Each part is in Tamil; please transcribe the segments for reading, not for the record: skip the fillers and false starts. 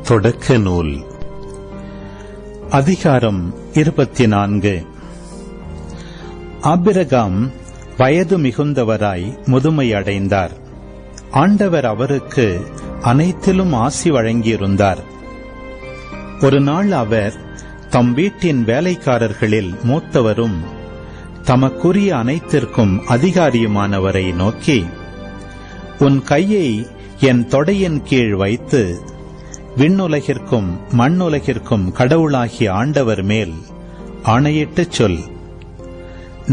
தொடக்க நூல் அதிகாரம் 24. ஆபிரகாம் வயது மிகுந்தவராய் முதுமை அடைந்தார். ஆண்டவர் அவருக்கு அனைத்திலும் ஆசி வழங்கியிருந்தார். ஒரு நாள் அவர் தம் வீட்டின் வேலைக்காரர்களில் மூத்தவரும் தமக்குரிய அனைத்திற்கும் அதிகாரியுமானவரை நோக்கி, உன் கையை என் தொடையின் கீழ் வைத்து விண்ணுலகிற்கும் மண்ணுலகிற்கும் கடவுளாகிய ஆண்டவர் மேல் ஆணையிட்டுச் சொல்,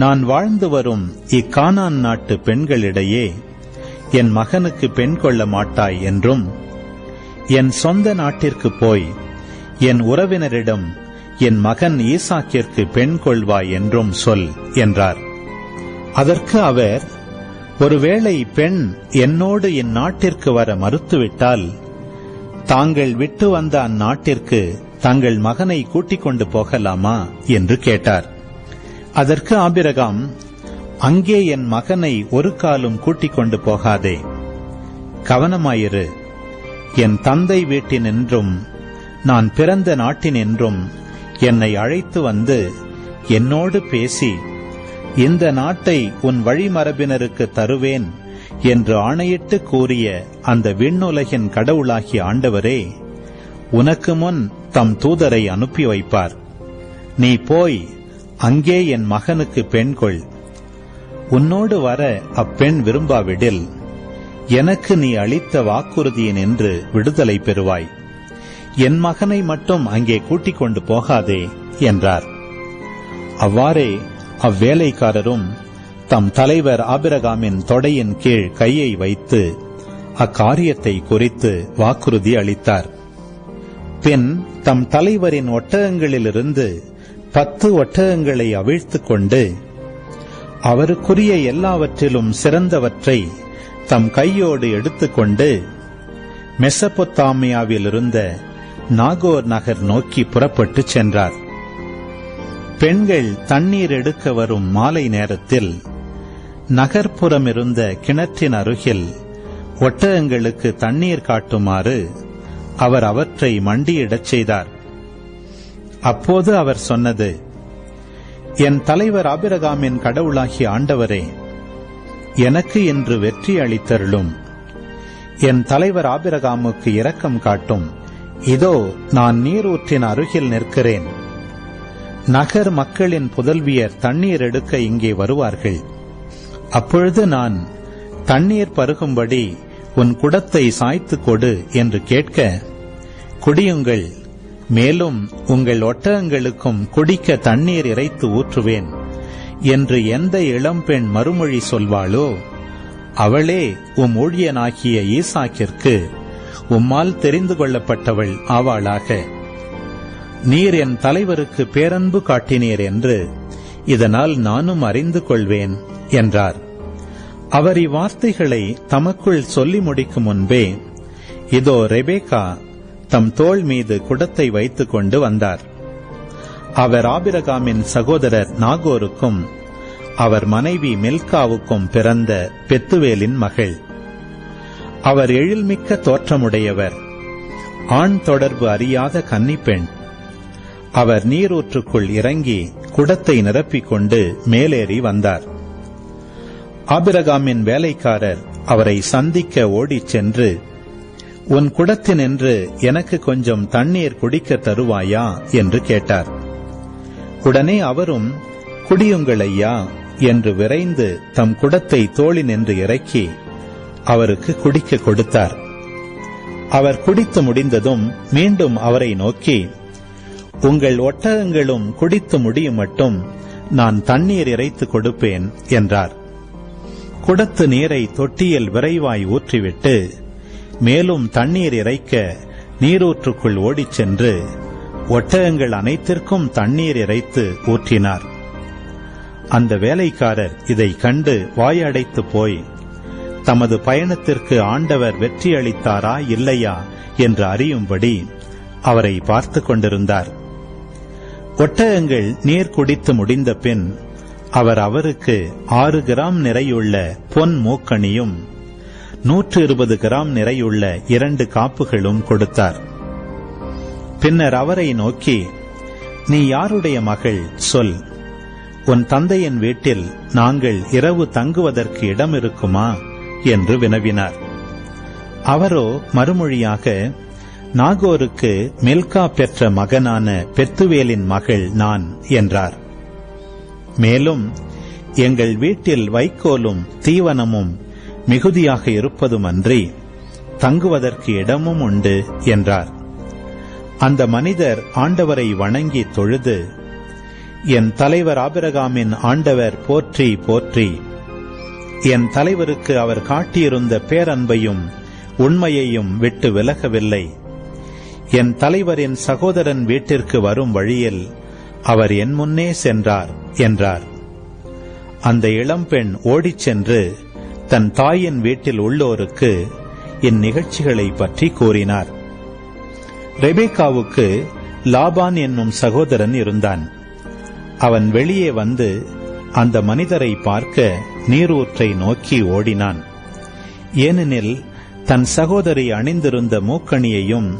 நான் வாழ்ந்து வரும் இக்கானான் நாட்டு பெண்களிடையே என் மகனுக்கு பெண் கொள்ள மாட்டாய் என்றும், என் சொந்த நாட்டிற்கு போய் என் உறவினரிடம் என் மகன் ஈசாக்கிற்கு பெண் கொள்வாய் என்றும் சொல் என்றார். அதற்கு அவர், ஒருவேளை பெண் என்னோடு இந்நாட்டிற்கு வர மறுத்துவிட்டால் தாங்கள் விட்டு வந்த அந்நாட்டிற்கு தங்கள் மகனை கூட்டிக் கொண்டு போகலாமா என்று கேட்டார். அதற்கு ஆபிரகாம், அங்கே என் மகனை ஒரு காலும் கூட்டிக் கொண்டு போகாதே. கவனமாயிரு. என் தந்தை வீட்டினின்றும் நான் பிறந்த நாட்டினின்றும் என்னை அழைத்து வந்து என்னோடு பேசி, இந்த நாட்டை உன் வழிமரபினருக்கு தருவேன் என்று ஆணையிட்டு கூறிய அந்த விண்ணுலகின் கடவுளாகிய ஆண்டவரே உனக்கு முன் தம் தூதரை அனுப்பி வைப்பார். நீ போய் அங்கே என் மகனுக்கு பெண் கொள். உன்னோடு வர அப்பெண் விரும்பாவிடில் எனக்கு நீ அளித்த வாக்குறுதியினின்று விடுதலை பெறுவாய். என் மகனை மட்டும் அங்கே கூட்டிக் கொண்டு போகாதே என்றார். அவ்வாறே அவ்வேலைக்காரரும் தம் தலைவர் ஆபிரகாமின் தொடையின் கீழ் கையை வைத்து அக்காரியத்தை குறித்து வாக்குறுதி அளித்தார். பின் தம் தலைவரின் ஒட்டகங்களிலிருந்து 10 ஒட்டகங்களை அவிழ்த்துக் கொண்டு அவருக்குரிய எல்லாவற்றிலும் சிறந்தவற்றை தம் கையோடு எடுத்துக்கொண்டு மெசபொத்தாமியாவில் இருந்த நாகோர் நகர் நோக்கி புறப்பட்டுச் சென்றார். பெண்கள் தண்ணீர் எடுக்க வரும் மாலை நேரத்தில் நகர்ப்புறம் இருந்த கிணற்றின் அருகில் ஒட்டகங்களுக்கு தண்ணீர் காட்டுமாறு அவர் அவற்றை மண்டியிடச் செய்தார். அப்போது அவர் சொன்னது, என் தலைவர் ஆபிரகாமின் கடவுளாகிய ஆண்டவரே, எனக்கு இன்று வெற்றி அளித்தருளும். என் தலைவர் ஆபிரகாமுக்கு இரக்கம் காட்டும். இதோ நான் நீரூற்றின் அருகில் நிற்கிறேன். நகர் மக்களின் புதல்வியர் தண்ணீர் எடுக்க இங்கே வருவார்கள். அப்பொழுது நான் தண்ணீர் பருகும்படி உன் குடத்தை சாய்த்து கொடு என்று கேட்க, குடியுங்கள், மேலும் உங்கள் ஒட்டகங்களுக்கும் குடிக்க தண்ணீர் இறைத்து ஊற்றுவேன் என்று எந்த இளம்பெண் மறுமொழி சொல்வாளோ அவளே உம் ஊழியனாகிய ஈசாக்கிற்கு உம்மால் தெரிந்து கொள்ளப்பட்டவள் ஆவாளாக. நீர் என் தலைவருக்கு பேரன்பு காட்டினீர் என்று இதனால் நானும் அறிந்து கொள்வேன் என்றார். அவர் இவ்வார்த்தைகளை தமக்குள் சொல்லி முடிக்கும் முன்பே இதோ ரெபேக்கா தம் தோள் மீது குடத்தை வைத்துக் கொண்டு வந்தார். அவர் ஆபிரகாமின் சகோதரர் நாகோருக்கும் அவர் மனைவி மில்காவுக்கும் பிறந்த பெத்துவேலின் மகள். அவர் எழில்மிக்க தோற்றமுடையவர், ஆண் தொடர்பு அறியாத கன்னிப்பெண். அவர் நீரூற்றுக்குள் இறங்கி குடத்தை நிரப்பிக் கொண்டு மேலேறி வந்தார். ஆபிரகாமின் வேலைக்காரர் அவரை சந்திக்க ஓடிச் சென்று, உன் குடத்தினின்று எனக்கு கொஞ்சம் தண்ணீர் குடிக்க தருவாயா என்று கேட்டார். உடனே அவரும், குடியுங்கள் ஐயா என்று விரைந்து தம் குடத்தை தோளினின்று இறக்கி அவருக்கு குடிக்க கொடுத்தார். அவர் குடித்து முடிந்ததும் மீண்டும் அவரை நோக்கி, உங்கள் ஒட்டகங்களும் குடித்து முடியும் மட்டும் நான் தண்ணீர் இறைத்து கொடுப்பேன் என்றார். குடத்து நீரை தொட்டியில் விரைவாய் ஊற்றிவிட்டு மேலும் தண்ணீர் இறைக்க நீரூற்றுக்குள் ஓடிச் சென்று ஒட்டகங்கள் அனைத்திற்கும் தண்ணீர் இறைத்து ஊற்றினார். அந்த வேலைக்காரர் இதை கண்டு வாயடைத்து போய் தமது பயணத்திற்கு ஆண்டவர் வெற்றி அளித்தாரா இல்லையா என்று அறியும்படி அவரை பார்த்து கொண்டிருந்தார். ஒட்டகங்கள் நீர் குடித்து முடிந்த பின் அவர் அவருக்கு 6 கிராம் நிறையுள்ள பொன் மூக்கணியும் 120 கிராம் நிறையுள்ள 2 காப்புகளும் கொடுத்தார். பின்னர் அவரை நோக்கி, நீ யாருடைய மகள் சொல், உன் தந்தையின் வீட்டில் நாங்கள் இரவு தங்குவதற்கு இடம் இருக்குமா என்று வினவினார். அவரோ மறுமொழியாக, நாகோருக்கு மில்கா பெற்ற மகனான பெத்துவேலின் மகள் நான் என்றார். மேலும், எங்கள் வீட்டில் வைக்கோலும் தீவனமும் மிகுதியாக இருப்பதுமன்றி தங்குவதற்கு இடமும் உண்டு என்றார். அந்த மனிதர் ஆண்டவரை வணங்கி தொழுது, என் தலைவர் ஆபிரகாமின் ஆண்டவர் போற்றி போற்றி, என் தலைவருக்கு அவர் காட்டியிருந்த பேரன்பையும் உண்மையையும் விட்டு விலகவில்லை. என் தலைவரின் சகோதரன் வீட்டிற்கு வரும் வழியில் அவர் என் முன்னே சென்றார் என்றார். அந்த இளம்பெண் ஓடிச் சென்று தன் தாயின் வீட்டில் உள்ளோருக்கு இந்நிகழ்ச்சிகளை பற்றி கூறினார். ரெபேக்காவுக்கு லாபான் என்னும் சகோதரன் இருந்தான். அவன் வெளியே வந்து அந்த மனிதரை பார்க்க நீரூற்றை நோக்கி ஓடினான். ஏனெனில் தன் சகோதரி அணிந்திருந்த மூக்கணியையும்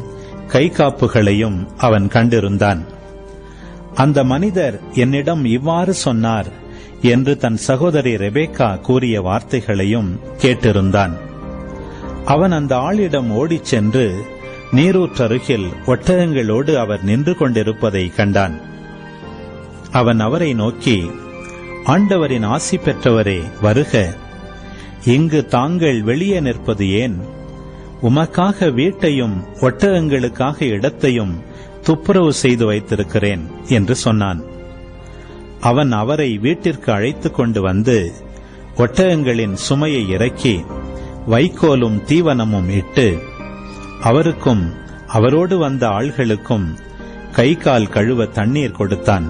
கைகாப்புகளையும் அவன் கண்டிருந்தான். அந்த மனிதர் என்னிடம் இவ்வாறு சொன்னார் என்று தன் சகோதரி ரெபேக்கா கூறிய வார்த்தைகளையும் கேட்டிருந்தான். அவன் அந்த ஆளிடம் ஓடிச் சென்று நீரூற்றருகில் ஒட்டகங்களோடு அவர் நின்று கொண்டிருப்பதை கண்டான். அவன் அவரை நோக்கி, ஆண்டவரின் ஆசி பெற்றவரே வருக, இங்கு தாங்கள் வெளியே நிற்பது ஏன்? உமக்காக வீட்டையும் ஒட்டகங்களுக்காக இடத்தையும் துப்புரவு செய்து வைத்திருக்கிறேன் என்று சொன்னான். அவன் அவரை வீட்டிற்கு அழைத்துக் கொண்டு வந்து ஒட்டகங்களின் சுமையை இறக்கி வைக்கோலும் தீவனமும் இட்டு அவருக்கும் அவரோடு வந்த ஆள்களுக்கும் கை கால் கழுவ தண்ணீர் கொடுத்தான்.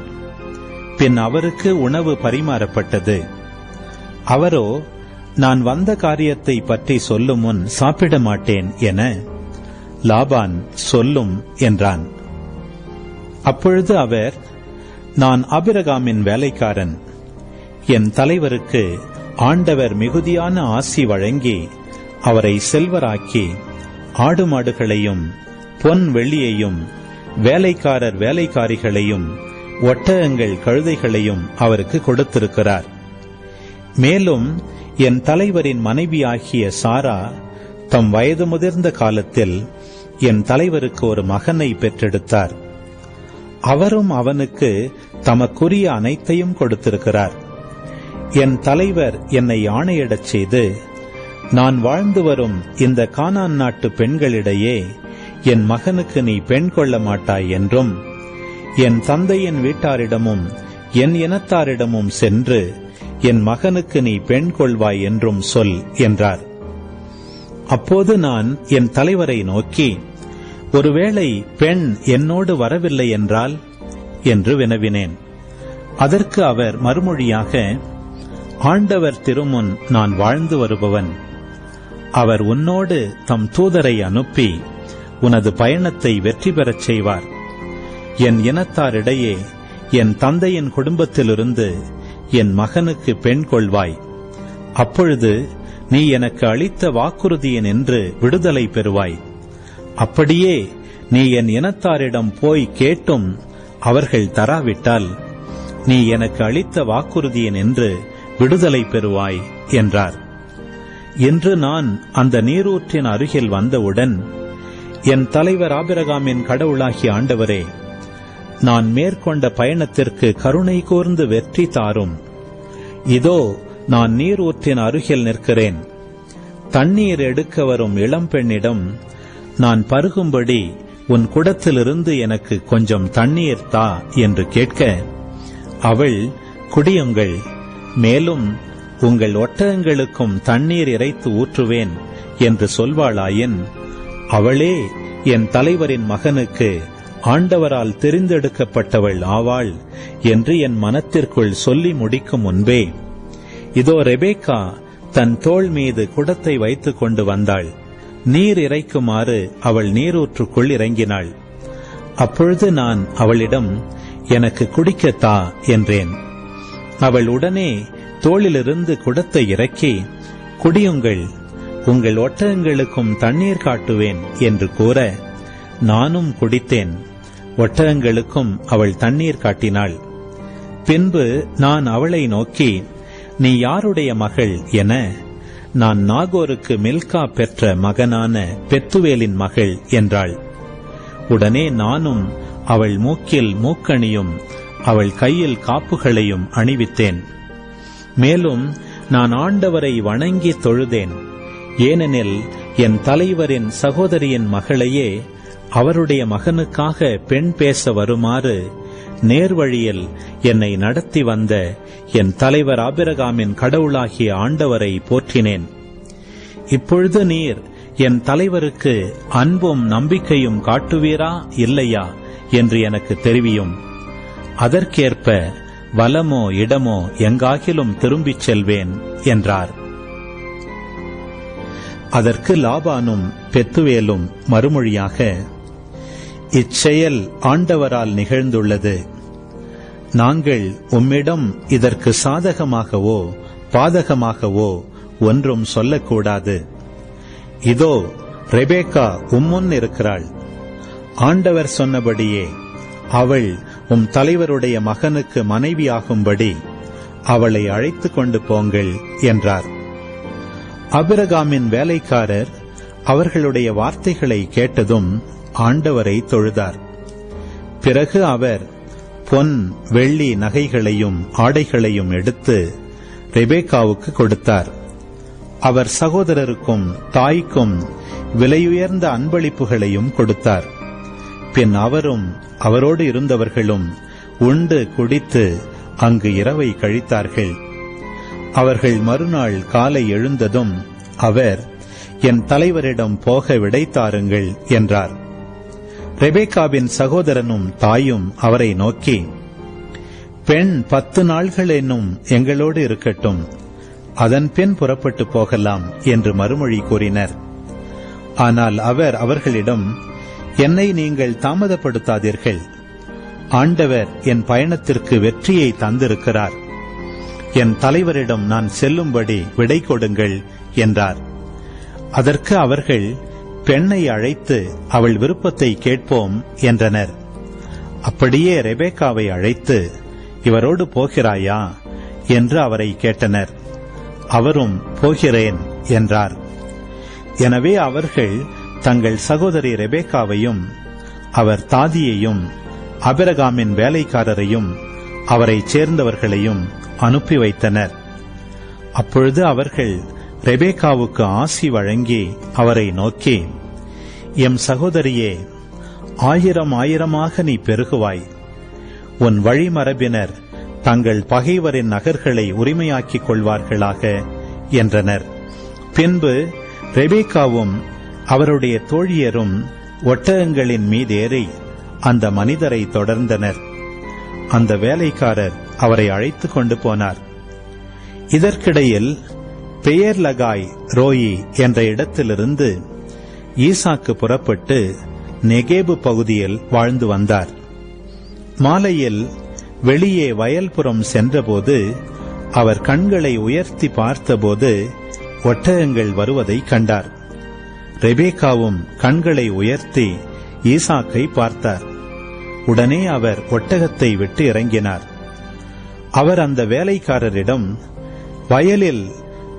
பின் அவருக்கு உணவு பரிமாறப்பட்டது. அவரோ, நான் வந்த காரியத்தை பற்றி சொல்லும் முன் சாப்பிட மாட்டேன் என லாபான் சொல்லும் என்றான். அப்பொழுது அவர், நான் ஆபிரகாமின் வேலைக்காரன். என் தலைவருக்கு ஆண்டவர் மிகுதியான ஆசி வழங்கி அவரை செல்வராக்கி ஆடு மாடுகளையும் பொன் வெள்ளியையும் வேலைக்காரர் வேலைக்காரிகளையும் ஒட்டகங்கள் கழுதைகளையும் அவருக்கு கொடுத்திருக்கிறார். மேலும் என் தலைவரின் மனைவியாகிய சாரா தம் வயது முதிர்ந்த காலத்தில் என் தலைவருக்கு ஒரு மகனை பெற்றெடுத்தார். அவரும் அவனுக்கு தமக்குரிய அனைத்தையும் கொடுத்திருக்கிறார். என் தலைவர் என்னை ஆணையிடச் செய்து, நான் வாழ்ந்து வரும் இந்த கானான் நாட்டு பெண்களிடையே என் மகனுக்கு நீ பெண் கொள்ள மாட்டாய் என்றும், என் தந்தையின் வீட்டாரிடமும் என் இனத்தாரிடமும் சென்று என் மகனுக்கு நீ பெண் கொள்வாய் என்றும் சொல் என்றார். அப்போது நான் என் தலைவரை நோக்கி, ஒருவேளை பெண் என்னோடு வரவில்லை என்றால் என்று வினவினேன். அதற்கு அவர் மறுமொழியாக, ஆண்டவர் திருமுன் நான் வாழ்ந்து வருபவன். அவர் உன்னோடு தம் தூதரை அனுப்பி உனது பயணத்தை வெற்றி பெறச் செய்வார். என் இனத்தாரிடையே என் தந்தையின் குடும்பத்திலிருந்து என் மகனுக்கு பெண் கொள்வாய். அப்பொழுது நீ எனக்கு அளித்த வாக்குறுதியினின்று விடுதலை பெறுவாய். அப்படியே நீ என் இனத்தாரிடம் போய் கேட்டும் அவர்கள் தராவிட்டால் நீ எனக்கு அளித்த வாக்குறுதியினின்று விடுதலை பெறுவாய் என்றார். இன்று நான் அந்த நீரூற்றின் அருகில் வந்தவுடன், என் தலைவர் ஆபிரகாமின் கடவுளாகிய ஆண்டவரே, நான் மேற்கொண்ட பயணத்திற்கு கருணை கூர்ந்து வெற்றி தாரும். இதோ நான் நீரூற்றின் அருகில் நிற்கிறேன். தண்ணீர் எடுக்க வரும் இளம்பெண்ணிடம், நான் பருகும்படி உன் குடத்திலிருந்து எனக்கு கொஞ்சம் தண்ணீர் தா என்று கேட்க, அவள், குடியுங்கள், மேலும் உங்கள் ஒட்டகங்களுக்கும் தண்ணீர் இறைத்து ஊற்றுவேன் என்று சொல்வாளாயின், அவளே என் தலைவரின் மகனுக்கு ஆண்டவரால் தெரிந்தெடுக்கப்பட்டவள் ஆவாள் என்று என் மனத்திற்குள் சொல்லி முடிக்கும் முன்பே, இதோ ரெபேக்கா தன் தோள் மீது குடத்தை வைத்துக் கொண்டு வந்தாள். நீர் இறைக்குமாறு அவள் நீரூற்றுக்குள் இறங்கினாள். அப்பொழுது நான் அவளிடம், எனக்கு குடிக்கத்தா என்றேன். அவள் உடனே தோளிலிருந்து குடத்தை இறக்கி, குடியுங்கள், உங்கள் ஒட்டகங்களுக்கும் தண்ணீர் காட்டுவேன் என்று கூற, நானும் குடித்தேன். ஒட்டகங்களுக்கும் அவள் தண்ணீர் காட்டினாள். பின்பு நான் அவளை நோக்கி, நீ யாருடைய மகள் என, நான் நாகோருக்கு மில்கா பெற்ற மகனான பெத்துவேலின் மகள் என்றாள். உடனே நானும் அவள் மூக்கில் மூக்கணியும் அவள் கையில் காப்புகளையும் அணிவித்தேன். மேலும் நான் ஆண்டவரை வணங்கி தொழுதேன். ஏனெனில் என் தலைவரின் சகோதரியின் மகளையே அவருடைய மகனுக்காக பெண் பேச வருமாறு நேர்வழியில் என்னை நடத்தி வந்த என் தலைவர் ஆபிரகாமின் கடவுளாகிய ஆண்டவரை போற்றினேன். இப்பொழுது நீர் என் தலைவருக்கு அன்பும் நம்பிக்கையும் காட்டுவீரா இல்லையா என்று எனக்கு தெரிவியும். அதற்கேற்ப வலமோ இடமோ எங்காகிலும் திரும்பிச் செல்வேன் என்றார். அதற்கு லாபானும் பெத்துவேலும் மறுமொழியாக, இச்செயல் ஆண்டவரால் நிகழ்ந்துள்ளது. நாங்கள் உம்மிடம் இதற்கு சாதகமாகவோ பாதகமாகவோ ஒன்றும் சொல்லக்கூடாது. இதோ ரெபேக்கா உம்முன் இருக்கிறாள். ஆண்டவர் சொன்னபடியே அவள் உம் தலைவருடைய மகனுக்கு மனைவியாகும்படி அவளை அழைத்து கொண்டு போங்கள் என்றார். ஆபிரகாமின் வேலைக்காரர் அவர்களுடைய வார்த்தைகளை கேட்டதும் ஆண்டவரை தொழுதார். பிறகு அவர் பொன் வெள்ளி நகைகளையும் ஆடைகளையும் எடுத்து ரெபேக்காவுக்கு கொடுத்தார். அவர் சகோதரருக்கும் தாய்க்கும் விலையுயர்ந்த அன்பளிப்புகளையும் கொடுத்தார். பின் அவரும் அவரோடு இருந்தவர்களும் உண்டு குடித்து அங்கு இரவை கழித்தார்கள். அவர்கள் மறுநாள் காலை எழுந்ததும் அவர், என் தலைவரிடம் போக விடைத்தாருங்கள் என்றார். ரெபேக்காவின் சகோதரனும் தாயும் அவரை நோக்கி, பெண் 10 நாள்கள் என்னும் எங்களோடு இருக்கட்டும், அதன் பின் புறப்பட்டு போகலாம் என்று மறுமொழி கூறினர். ஆனால் அவர் அவர்களிடம், என்னை நீங்கள் தாமதப்படுத்தாதீர்கள். ஆண்டவர் என் பயணத்திற்கு வெற்றியை தந்திருக்கிறார். என் தலைவரிடம் நான் செல்லும்படி விடை கொடுங்கள் என்றார். அதற்கு அவர்கள், பெண்ணை அழைத்து அவள் விருப்பத்தை கேட்போம் என்றனர். அப்படியே ரெபேக்காவை அழைத்து, இவரோடு போகிறாயா என்று அவரை கேட்டனர். அவரும் போகிறேன் என்றார். எனவே அவர்கள் தங்கள் சகோதரி ரெபேக்காவையும் அவர் தாதியையும் ஆபிரகாமின் வேலைக்காரரையும் அவரை சேர்ந்தவர்களையும் அனுப்பி வைத்தனர். அப்பொழுது அவர்கள் ரெபேக்காவுக்கு ஆசி வழங்கி அவரை நோக்கி, எம் சகோதரியே, 1000 நீ பெருகுவாய். உன் வழிமரபினர் தங்கள் பகைவரின் நகர்களை உரிமையாக்கிக் கொள்வார்களாக என்றனர். பின்பு ரெபேக்காவும் அவருடைய தோழியரும் ஒட்டகங்களின் மீதேறி அந்த மனிதரை தொடர்ந்தனர். அந்த வேலைக்காரர் அவரை அழைத்து கொண்டு போனார். இதற்கிடையில் பெயர்லகாய் ரோயி என்ற இடத்திலிருந்து ஈசாக்கு புறப்பட்டு நெகேபு பகுதியில் வாழ்ந்து வந்தார். மாலையில் வெளியே வயல்புறம் சென்றபோது அவர் கண்களை உயர்த்தி பார்த்தபோது ஒட்டகங்கள் வருவதை கண்டார். ரெபேக்காவும் கண்களை உயர்த்தி ஈசாக்கை பார்த்தார். உடனே அவர் ஒட்டகத்தை விட்டு இறங்கினார். அவர் அந்த வேலைக்காரரிடம், வயலில்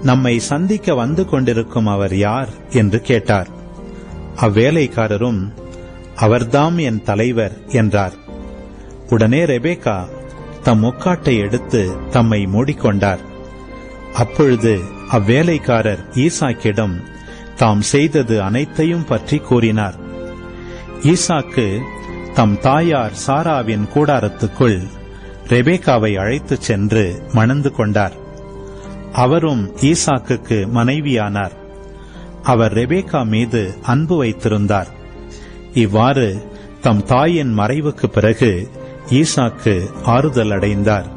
நம்மை சந்திக்க வந்து கொண்டிருக்கும் அவர் யார் என்று கேட்டார். அவ்வேலைக்காரரும், அவர்தாம் என் தலைவர் என்றார். உடனே ரெபேக்கா தம் முக்காட்டை எடுத்து தம்மை மூடிக்கொண்டார். அப்பொழுது அவ்வேலைக்காரர் ஈசாக்கிடம் தாம் செய்தது அனைத்தையும் பற்றி கூறினார். ஈசாக்கு தம் தாயார் சாராவின் கூடாரத்துக்குள் ரெபேக்காவை அழைத்துச் சென்று மணந்து கொண்டார். அவரும் ஈசாக்குக்கு மனைவியானார். அவர் ரெபேக்கா மீது அன்பு வைத்திருந்தார். இவ்வாறு தம் தாயின் மறைவுக்கு பிறகு ஈசாக்கு ஆறுதல் அடைந்தார்.